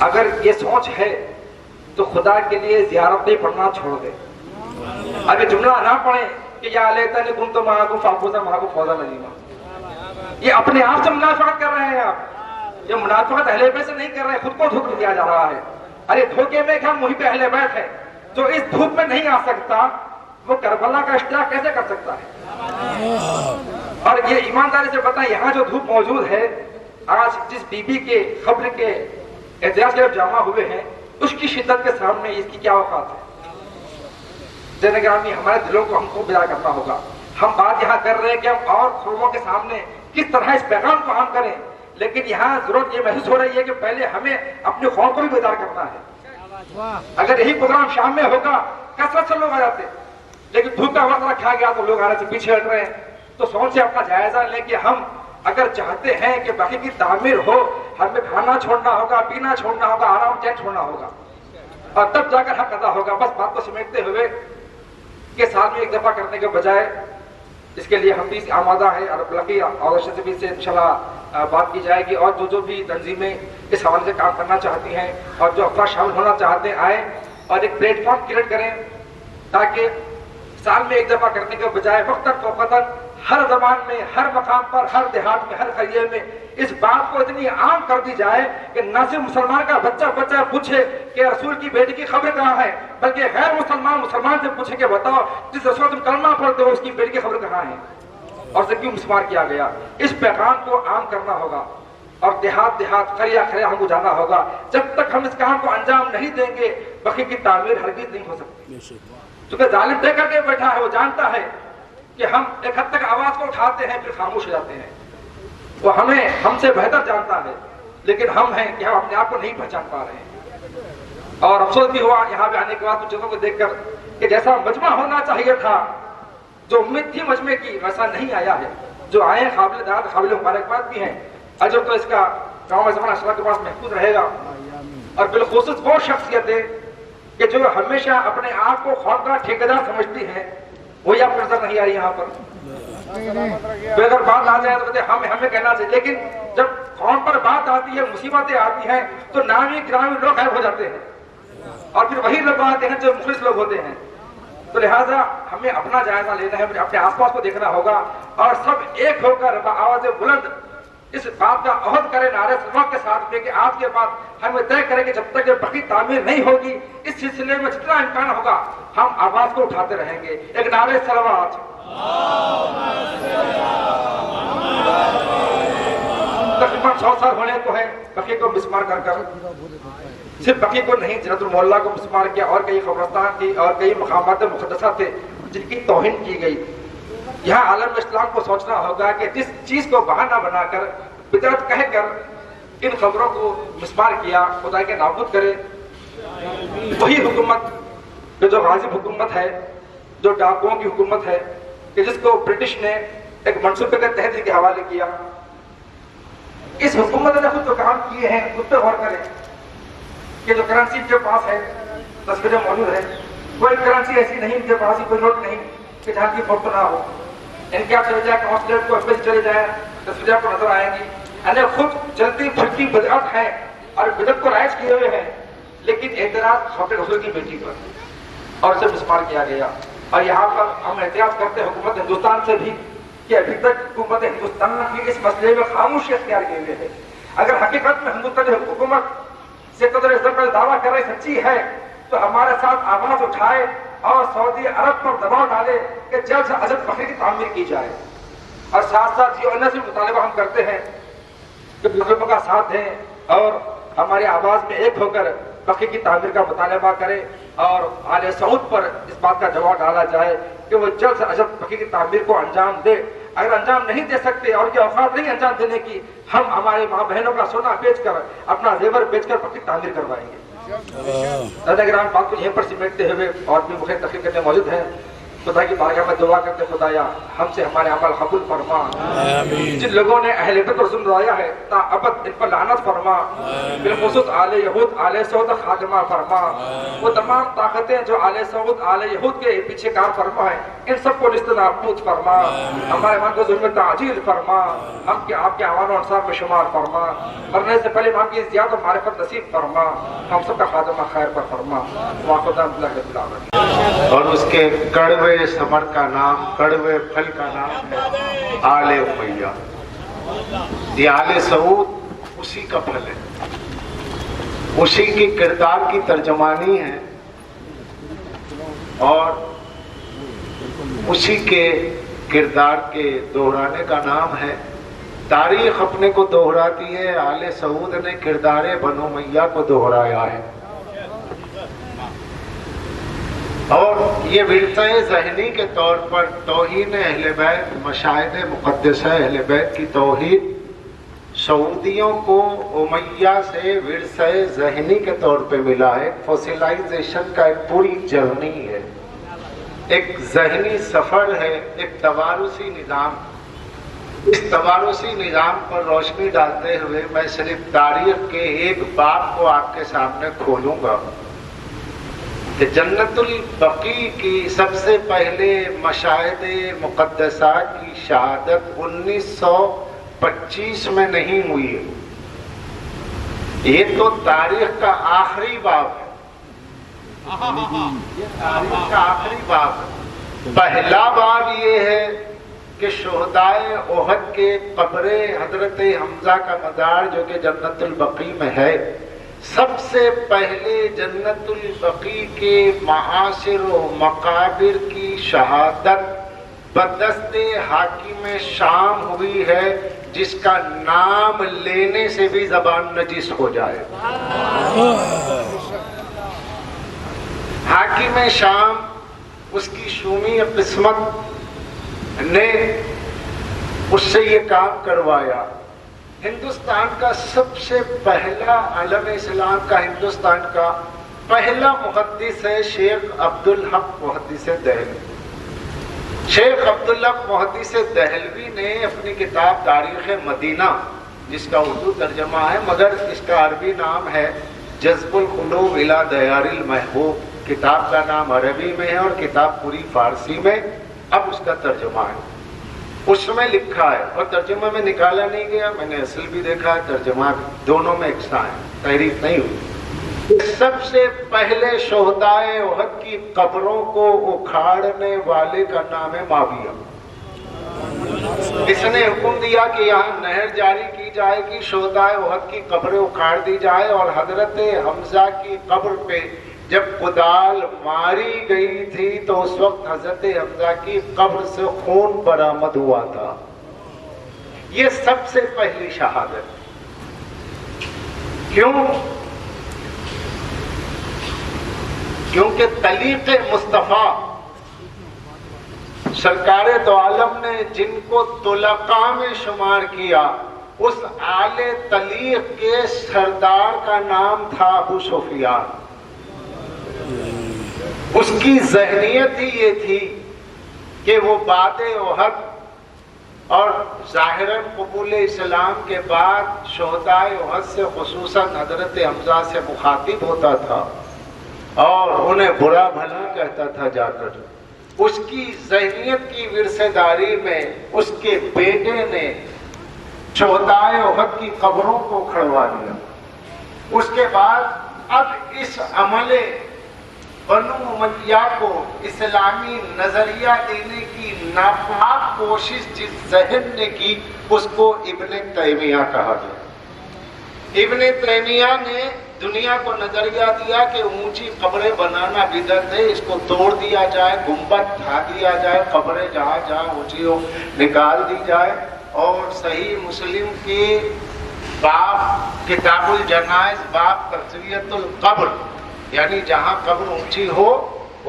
اگر یہ سوچ ہے تو خدا کے لیے زیارتیں پڑھنا چھوڑ دے. اب یہ جملہ نہ پڑھیں کہ یا لیتنی کنت معکم فافوز معکم فوزا عظیما. یہ اپنے آپ سے منافقت کر رہے ہیں آپ. یہ منافقت اہل بیت سے نہیں کر رہے ہیں، خود کو دھوکہ دیا جا رہا ہے. ارے دھوکے میں کہ ہم وہی پہ اہل بیت ہے. جو اس دھوپ میں نہیں آ سکتا وہ کربلا کا اشتراک کیسے کر سکتا ہے؟ اور یہ ایمانداری سے بتائیں، یہاں جو دھوپ موجود ہے، آج جس بی بی کے خبر کے احتجاج کے جمع ہوئے ہیں، اس کی شدت کے سامنے اس کی کیا اوقات ہے؟ جنگرامی ہمارے دلوں کو ہم کو بیدار کرنا ہوگا. ہم بات یہاں کر رہے ہیں کہ ہم اور قوموں کے سامنے کس طرح اس پیغام کو عام کریں، لیکن یہاں ضرورت یہ محسوس ہو رہی ہے کہ پہلے ہمیں اپنے قوم کو بھی بیدار کرنا ہے. اگر یہی پروگرام شام میں ہوگا کثرت سے لوگ آ جاتے، لیکن دھوپ کا وقت رکھا گیا تو لوگ آنے سے پیچھے ہٹ رہے ہیں. تو سوچ سے اپنا جائزہ لیں کہ ہم اگر چاہتے ہیں کہ بقی کی تعمیر ہو، ہمیں کھانا چھوڑنا ہوگا، پینا چھوڑنا ہوگا، آرام چین چھوڑنا ہوگا، اور تب جا کر حق ادا ہوگا. بس بات کو سمیٹتے ہوئے کہ سال میں ایک دفعہ کرنے کے بجائے اس کے لیے ہم بھی آمادہ ہیں، اور بلکہ آرگنائزیشن سے بھی سے انشاءاللہ بات کی جائے گی، اور جو بھی تنظیمیں اس حوالے سے کام کرنا چاہتی ہیں اور جو افراد شامل ہونا چاہتے ہیں آئیں اور ایک پلیٹ فارم کریٹ کریں، تاکہ سال میں ایک دفعہ کرنے کے بجائے وقتاً فوقتاً ہر زبان میں، ہر مقام پر، ہر دیہات میں، ہر قریے میں اس بات کو اتنی عام کر دی جائے کہ نہ صرف مسلمان کا بچہ پوچھے کہ رسول کی بیٹی کی خبر کہاں ہے، بلکہ غیر مسلمان سے پوچھے کہ بتاؤ جس رسول تم کلمہ پڑھتے ہو اس کی بیٹی کی خبر کہاں ہے اور اسے کیوں مسمار کیا گیا. اس پیغام کو عام کرنا ہوگا اور دیہات قریہ ہم کو جانا ہوگا. جب تک ہم اس کام کو انجام نہیں دیں گے بقی کی تعمیر ہرگز نہیں ہو سکتی. کیونکہ ظالم طے کر کے بیٹھا ہے، وہ جانتا ہے کہ ہم ایک حد تک آواز کو اٹھاتے ہیں پھر خاموش ہو جاتے ہیں. وہ ہم سے بہتر جانتا ہے، لیکن ہم ہیں کہ ہم اپنے آپ کو نہیں پہچان پا رہے ہیں. اور افسوس بھی ہوا یہاں پہ آنے کے بعد کچھ چیزوں کو دیکھ کر کہ جیسا مجمع ہونا چاہیے تھا، جو امید تھی مجمع کی، ویسا نہیں آیا ہے. جو آئے ہیں قابل داد، قابل مبارکباد بھی ہیں. اجر تو اس کا قوم زمانہ اشراف کے پاس محفوظ رہے گا. اور بالخصوص وہ شخصیتیں کہ جو ہمیشہ اپنے آپ کو قوم کا ٹھیکیدار سمجھتی ہیں، وہی آپ کو نظر نہیں آ رہی یہاں پر. تو اگر بات آ جائے تو کہتے ہمیں کہنا چاہیے، لیکن جب قوم پر بات آتی ہے، مصیبتیں آتی ہیں تو نامی گرامی لوگ غائب ہو جاتے ہیں. اور پھر وہی لوگ آتے ہیں جو مخلص لوگ ہوتے ہیں. تو لہٰذا ہمیں اپنا جائزہ لینا ہے, اپنے آس پاس کو دیکھنا ہوگا اور سب ایک ہو کر آواز بلند اس بات کا عہد کرے نعرے سلوات کے ساتھ میں کہ آج کے بعد ہمیں طے کریں کہ جب تک یہ بقی تعمیر نہیں ہوگی اس سلسلے میں جتنا امکان ہوگا ہم آواز کو اٹھاتے رہیں گے. ایک نعرے سلوات. تقریباً 100 سال ہونے کو ہے بقی کو مسمار کر کر. صرف بقی کو نہیں, جنت المحلہ کو مسمار کیا, اور کئی قبرستان تھی اور کئی مقامات مقدسہ تھے جن کی توہین کی گئی. یہاں عالم اسلام کو سوچنا ہوگا کہ جس چیز کو بہانہ بنا کر بدعت کہہ کر ان خبروں کو مسمار کیا, خدا کے نابود کرے, وہی حکومت جو غازب حکومت ہے, جو ڈاکوؤں کی حکومت ہے, کہ جس کو برٹش نے ایک منصوبے کے تحت کے حوالے کیا. اس حکومت نے خود جو کام کیے ہیں اس پہ غور کریں کہ جو کرنسی کے پاس ہے, تصویریں موجود ہیں, کوئی کرنسی ایسی نہیں کے پاس کوئی نوٹ نہیں کہ جہاں کی فوٹو نہ ہو. ان کے آپ چلے جائیں کانسلیٹ کو ایمبیسی چلے جائیں, تصویریں آپ کو نظر آئیں گی. یعنی خود چلتی پھرتی بدعت ہے اور بدعت کو رائج کیے ہوئے ہیں, لیکن اعتراض خواجہ حضور کی بیٹی پر اور اسے مسمار کیا گیا. اور یہاں پر ہم احتیاط کرتے ہیں حکومت ہندوستان سے بھی کہ ابھی تک حکومت ہندوستان کی اس مسئلے میں خاموشی اختیار کیے ہوئے ہے. اگر حقیقت میں ہندوستانی حکومت سے قدر عزت کا دعویٰ کر رہی سچی ہے تو ہمارے ساتھ آواز اٹھائے اور سعودی عرب پر دباؤ ڈالے کہ جلد سے جلد بقی کی تعمیر کی جائے. اور ساتھ ساتھ یہ انہیں سے مطالبہ ہم کرتے ہیں کہ بزرگوں کا ساتھ دیں اور ہماری آواز میں ایک ہو کر بقی کی تعمیر کا مطالبہ کرے اور آل سعود پر اس بات کا جواب ڈالا جائے کہ وہ جلد سے جلد بقی کی تعمیر کو انجام دے. اگر انجام نہیں دے سکتے اور یہ اوقات نہیں انجام دینے کی, ہم ہمارے ماں بہنوں کا سونا بیچ کر, اپنا زیور بیچ کر بقی تعمیر کروائیں گے. دادا گرام بات کو یہیں پر سمیٹتے ہوئے اور بھی مختلف تقریر کرنے موجود ہیں. خدا کی بارگاہ میں دعا کرتے خدایا ہم سے ہمارے عمل قبول فرما. جن لوگوں نے اہل بیت پر ظلم ڈھایا ہے تا ابد ان پر لعنت فرما. بالخصوص آل یہود آل سعود خاتمہ فرما. وہ تمام طاقتیں جو آل سعود آل یہود کے پیچھے کار فرما ہیں ان سب کو نست نابود فرما. ہمارے ایمان کو ظلم تعجیل فرما. ہم کے آپ کے اعوان و انصار میں شمار فرما. مرنے سے پہلے ایمان کی زیادہ معرفت نصیب فرما. ہم سب کا خاتمہ خیر پر فرما. واخذ اللہ رب العالمین. اور اس کے کڑوے ثمر کا نام, کڑوے پھل کا نام ہے آل امیہ. یہ آل سعود اسی کا پھل ہے, اسی کی کردار کی ترجمانی ہے اور اسی کے کردار کے دہرانے کا نام ہے. تاریخ اپنے کو دہراتی ہے, آل سعود نے کردار بنو امیہ کو دہرایا ہے. اور یہ ورثہ ذہنی کے طور پر توہین اہل بیت, مشاہد مقدسہ اہل بیت کی توہین سعودیوں کو امیہ سے ورثہ ذہنی کے طور پہ ملا ہے. فوسیلائزیشن کا ایک پوری جرنی ہے, ایک ذہنی سفر ہے, ایک توارثی نظام. اس توارثی نظام پر روشنی ڈالتے ہوئے میں صرف تاریخ کے ایک باب کو آپ کے سامنے کھولوں گا کہ جنت البقیع کی سب سے پہلے مشاہد مقدسہ کی شہادت 1925 میں نہیں ہوئی ہے. یہ تو تاریخ کا آخری باب ہے, یہ تاریخ کا آخری باب ہے. پہلا باب یہ ہے کہ شہدائے احد کے قبر حضرت حمزہ کا مزار جو کہ جنت البقیع میں ہے, سب سے پہلے جنت البقیع کے معاصر و مقابر کی شہادت بدست حاکم شام ہوئی ہے جس کا نام لینے سے بھی زبان نجس ہو جائے. حاکم شام, اس کی شومی قسمت نے اس سے یہ کام کروایا. ہندوستان کا سب سے پہلا عالم اسلام کا ہندوستان کا پہلا محدث ہے شیخ عبدالحق محدث دہلوی. شیخ عبدالحق محدث دہلوی نے اپنی کتاب تاریخ مدینہ, جس کا اردو ترجمہ ہے مگر اس کا عربی نام ہے جذب القلوب الی دیار المحبوب. کتاب کا نام عربی میں ہے اور کتاب پوری فارسی میں, اب اس کا ترجمہ ہے. اس میں لکھا ہے اور ترجمہ میں نکالا نہیں گیا, میں نے اصل بھی دیکھا ہے, ترجمہ دونوں میں یکساں ہے, تحریف نہیں ہوئی. سب سے پہلے شہدائے احد کی قبروں کو اکھاڑنے والے کا نام ہے معاویہ. اس نے حکم دیا کہ یہاں نہر جاری کی جائے گی، شہدائے احد کی قبریں اکھاڑ دی جائے، اور حضرت حمزہ کی قبر پہ جب کدال ماری گئی تھی تو اس وقت حضرت حمزہ کی قبر سے خون برآمد ہوا تھا. یہ سب سے پہلی شہادت. کیوں؟ کیونکہ طلیق مصطفیٰ سرکار دو عالم نے جن کو طلقاء میں شمار کیا، اس آل طلیق کے سردار کا نام تھا ابو سفیان. اس کی ذہنیت ہی یہ تھی کہ وہ بعد احد اور ظاہراً قبول اسلام کے بعد شہدائے احد سے خصوصاً حضرت حمزہ سے مخاطب ہوتا تھا اور انہیں برا بھلا کہتا تھا جا کر. اس کی ذہنیت کی ورثےداری میں اس کے بیٹے نے شہدائے احد کی قبروں کو کھڑوا دیا. اس کے بعد اب اس عمل بنو امیہ کو اسلامی نظریہ دینے کی ناپاک کوشش جس ذہن نے کی، اس کو ابن تیمیہ کہا گیا. ابن تیمیہ نے دنیا کو نظریہ دیا کہ اونچی قبریں بنانا بدعت ہے، اس کو توڑ دیا جائے، گنبد ڈھا دیا جائے، قبریں جہاں جہاں اونچی ہو نکال دی جائے. اور صحیح مسلم کی باب کتاب الجنائز باب تسویۃ القبر، یعنی جہاں قبر اونچی ہو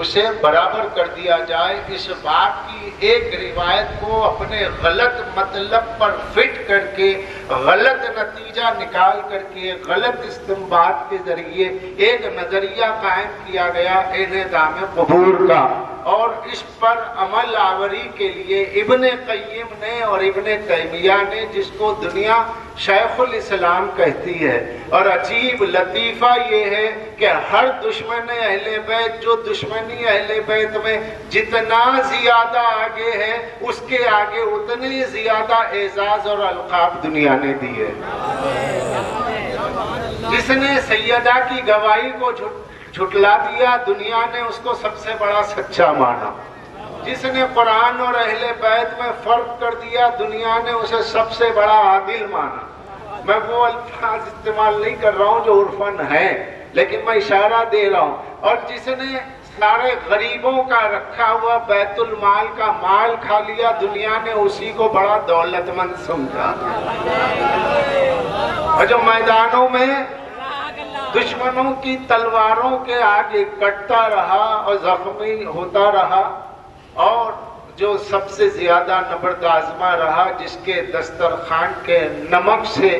اسے برابر کر دیا جائے. اس بات کی ایک روایت کو اپنے غلط مطلب پر فٹ کر کے، غلط نتیجہ نکال کر کے، غلط استنباط کے ذریعے ایک نظریہ قائم کیا گیا انہدام قبور کا. اور اس پر عمل آوری کے لیے ابن قیم نے اور ابن تیمیہ نے، جس کو دنیا شیخ الاسلام کہتی ہے، اور عجیب لطیفہ یہ ہے کہ ہر دشمن اہل بیت جو دشمنی اہل بیت میں جتنا زیادہ آگے ہے، اس کے آگے اتنے زیادہ اعزاز اور القاب دنیا نے دیے. جس نے سیدہ کی گواہی کو جھٹلا دیا، دنیا نے اس کو سب سے بڑا سچا مانا. جس نے قرآن اور اہل بیت میں فرق کر دیا، دنیا نے اسے سب سے بڑا عادل مانا. میں وہ الفاظ استعمال نہیں کر رہا ہوں جو عرفاً ہیں، لیکن میں اشارہ دے رہا ہوں. اور جس نے سارے غریبوں کا رکھا ہوا بیت المال کا مال کھا لیا، دنیا نے اسی کو بڑا دولت مند سمجھا. اور جو میدانوں میں دشمنوں کی تلواروں کے آگے کٹتا رہا اور زخمی ہوتا رہا، اور جو سب سے زیادہ نبرد آزما رہا، جس کے دسترخوان کے نمک سے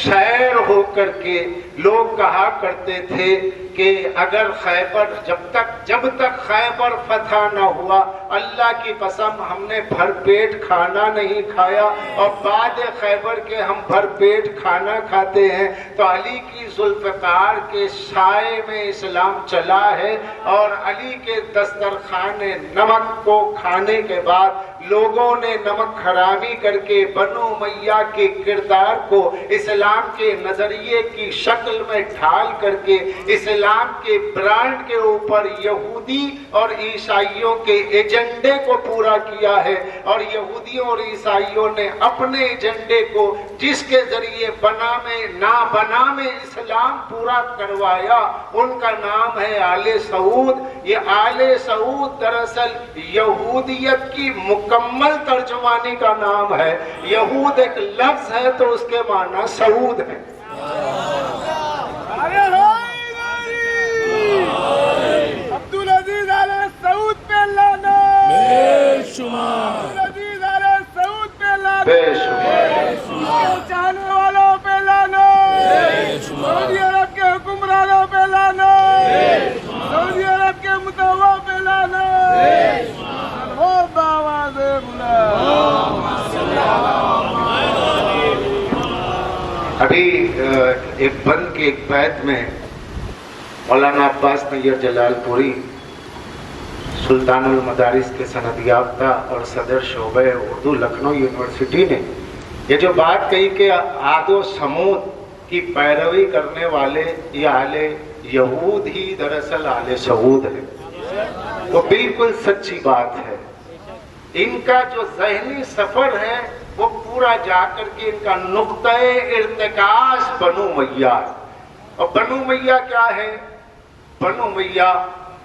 شیر ہو کر کے لوگ کہا کرتے تھے کہ اگر خیبر جب تک خیبر فتح نہ ہوا، اللہ کی قسم ہم نے بھر پیٹ کھانا نہیں کھایا، اور بعد خیبر کے ہم بھر پیٹ کھانا کھاتے ہیں. تو علی کی ذوالفقار کے سائے میں اسلام چلا ہے، اور علی کے دسترخوان نمک کو کھانے کے بعد لوگوں نے نمک حرامی کر کے بنو امیہ کے کردار کو اسلام کے نظریے کی شکل میں ڈھال کر کے اسلام کے برانڈ کے اوپر یہودی اور عیسائیوں کے ایجنڈے کو پورا کیا ہے. اور یہودیوں اور عیسائیوں نے اپنے ایجنڈے کو جس کے ذریعے بنا میں اسلام پورا کروایا، ان کا نام ہے آل سعود. یہ آل سعود دراصل یہودیت کی مکمل ترجمانی کا نام ہے. یہود ایک لفظ ہے تو اس کے معنی سعود ہے. عبدالعزیز آل سعود پہ لانا، بے شمار. عبدالعزیز آل سعود پہ لانا، بے شمار. چاہنے والوں پہ لانا، بے شمار. سعودی عرب کے حکمرانوں پہ لانا، بے شمار. سعودی عرب کے متوا پہ لانا، بے شمار. ہو باواز ابھی ایک بند کے ایک بیت میں مولانا عباس نیر جلال پوری سلطان المدارس کے سند یافتہ اور صدر شعبہ اردو لکھنؤ یونیورسٹی نے یہ جو بات کہی کہ عاد و سمود کی پیروی کرنے والے یہ اہل یہود ہی دراصل اہل سعود ہے۔ وہ بالکل سچی بات ہے۔ ان کا جو ذہنی سفر ہے وہ پورا جا کر کے ان کا نقطۂ ارتکاز بنو امیہ ہے۔ اور بنو امیہ کیا ہے؟ بنو امیہ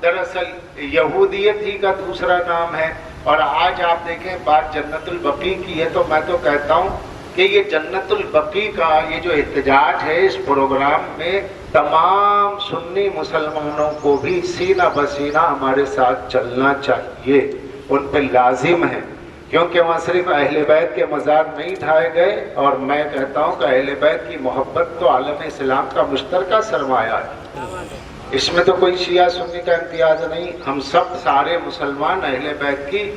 دراصل یہودیت ہی کا دوسرا نام ہے۔ اور آج آپ دیکھیں بات جنت البقیع کی ہے، تو میں تو کہتا ہوں کہ یہ جنت البقیع کا یہ جو احتجاج ہے اس پروگرام میں تمام سنی مسلمانوں کو بھی سینہ بسینہ ہمارے ساتھ چلنا چاہیے، ان پہ لازم ہے، کیونکہ وہاں صرف اہل بیت کے مزار نہیں ڈھائے گئے۔ اور میں کہتا ہوں کہ اہل بیت کی محبت تو عالم اسلام کا مشترکہ سرمایہ ہے، اس میں تو کوئی شیعہ سنی کا امتیاز نہیں، ہم سب سارے مسلمان اہل بیت کی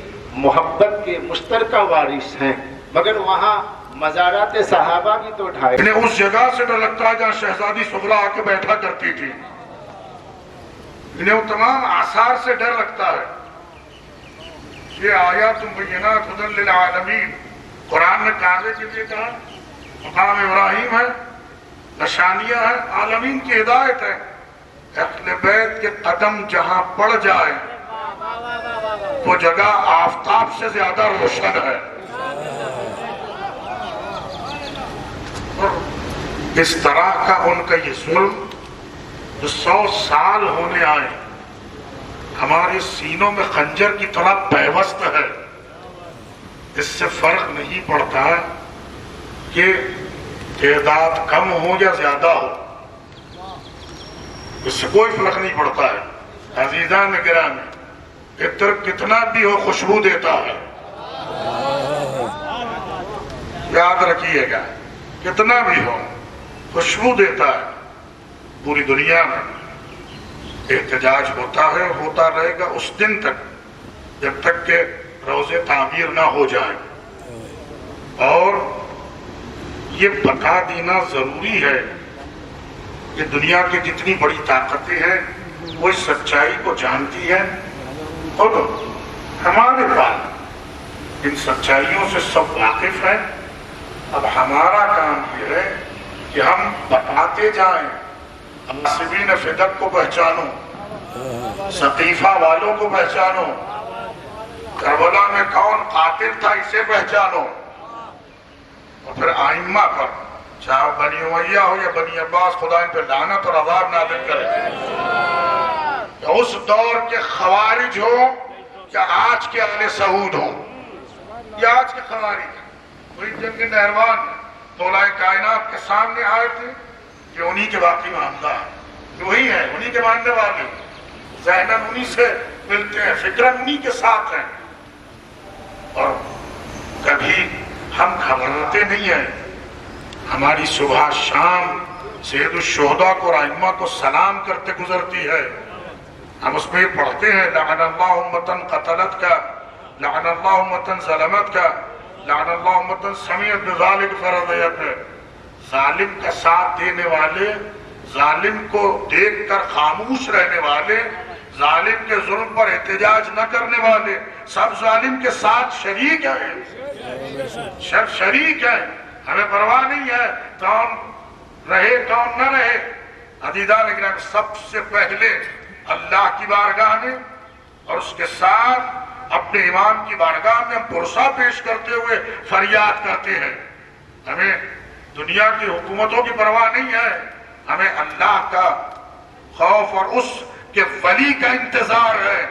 محبت کے مشترکہ وارث ہیں۔ مگر وہاں مزارات صحابہ بھی تو ڈھائے۔ انہیں اس جگہ سے ڈر لگتا ہے جہاں شہزادی سغرا آ کے بیٹھا کرتی تھی، انہیں وہ تمام آثار سے ڈر لگتا ہے۔ یہ آیات بینات ہدی للعالمین، قرآن نے کاغذ کے لیے کہا، مقام ابراہیم ہے، نشانیاں ہیں، عالمین کی ہدایت ہے۔ اہل بیت کے قدم جہاں پڑ جائے وہ جگہ آفتاب سے زیادہ روشن ہے۔ اور اس طرح کا ان کا یہ ظلم جو 100 سال ہونے آئے ہمارے سینوں میں خنجر کی طرح پیوست ہے، اس سے فرق نہیں پڑتا کہ تعداد کم ہو یا زیادہ ہو، اس سے کوئی فرق نہیں پڑتا ہے۔ عزیزان گرامی، عطر کتنا بھی ہو خوشبو دیتا ہے، یاد رکھیے گا، کتنا بھی ہو خوشبو دیتا ہے۔ پوری دنیا میں احتجاج ہوتا ہے، ہوتا رہے گا اس دن تک جب تک کہ روزے تعمیر نہ ہو جائیں۔ اور یہ بتا دینا ضروری ہے کہ دنیا کی جتنی بڑی طاقتیں ہیں وہ اس سچائی کو جانتی ہیں، اور ہمارے پاس ان سچائیوں سے سب واقف ہیں۔ اب ہمارا کام یہ ہے کہ ہم بتاتے جائیں، عاصبین فدق کو پہچانو، سقیفہ والوں کو پہچانو، کربلا میں کون قاتل تھا اسے پہچانو، اور پھر آئمہ پر، چاہے بنی امیہ ہو یا بنی عباس، خدا ان پہ لعنت اور عذاب نازل کرے، یا اس دور کے خوارج ہو یا آج کے اہل سعود ہو، یا آج کے خوارج وہی جنگ نہروان طولائے کائنات کے سامنے آئے تھے، یہ انہی کے باقی معاملہ ہیں، وہی ہیں، انہی کے ماننے والے، ذہناً انہی سے ملتے ہیں، فکراً انہی کے ساتھ ہیں۔ اور کبھی ہم گھبراتے نہیں ہیں، ہماری صبح شام سید الشہداء کو اور ائمہ کو سلام کرتے گزرتی ہے، ہم اس میں پڑھتے ہیں لعن اللہ امتن قتلت کا، لعن اللہ امتن ظلمت کا، لعن اللہ امتن سمیت بذالک فرضیت ہے۔ ظالم کا ساتھ دینے والے، ظالم کو دیکھ کر خاموش رہنے والے، ظالم کے ظلم پر احتجاج نہ کرنے والے، سب ظالم کے ساتھ شریک ہیں، سب شریک ہیں، ہمیں پرواہ نہیں ہے کون رہے کون نہ رہے۔ عزیزان اکرام، سب سے پہلے اللہ کی بارگاہ میں اور اس کے ساتھ اپنے امام کی بارگاہ میں ہم پرسہ پیش کرتے ہوئے فریاد کرتے ہیں۔ ہمیں دنیا کی حکومتوں کی پرواہ نہیں ہے، ہمیں اللہ کا خوف اور اس کے ولی کا انتظار ہے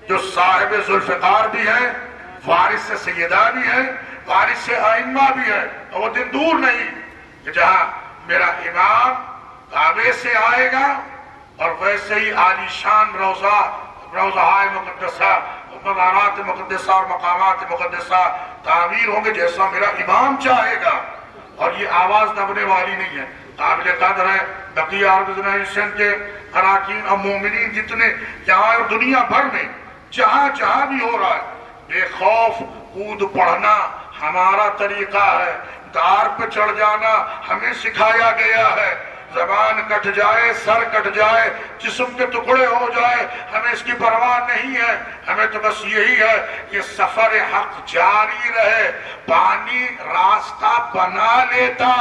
جو صاحب ذوالفقار بھی ہے، وارث سیدہ بھی ہے، وارث ائمہ بھی ہے۔ اور وہ دن دور نہیں کہ جہاں میرا امام کعبے سے آئے گا اور ویسے ہی عالی شان روضہ مقدسہ، مزارات مقدسہ اور مقامات مقدسہ تعمیر ہوں گے جیسا میرا امام چاہے گا۔ اور یہ آواز دبنے والی نہیں ہے، قابل قدر ہے۔ بقیہ آرگنائزیشن کے اراکین اور مومنین جتنے یہاں اور دنیا بھر میں جہاں جہاں بھی ہو رہا ہے، بے خوف کود پڑھنا ہمارا طریقہ ہے، دار پہ چڑھ جانا ہمیں سکھایا گیا ہے۔ زبان کٹ جائے، سر کٹ جائے، جسم کے ٹکڑے ہو جائے، ہمیں اس کی پرواہ نہیں ہے۔ ہمیں تو بس یہی ہے کہ سفر حق جاری رہے۔ پانی راستہ بنا لیتا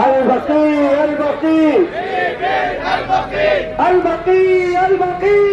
البقي البقي البقي البقي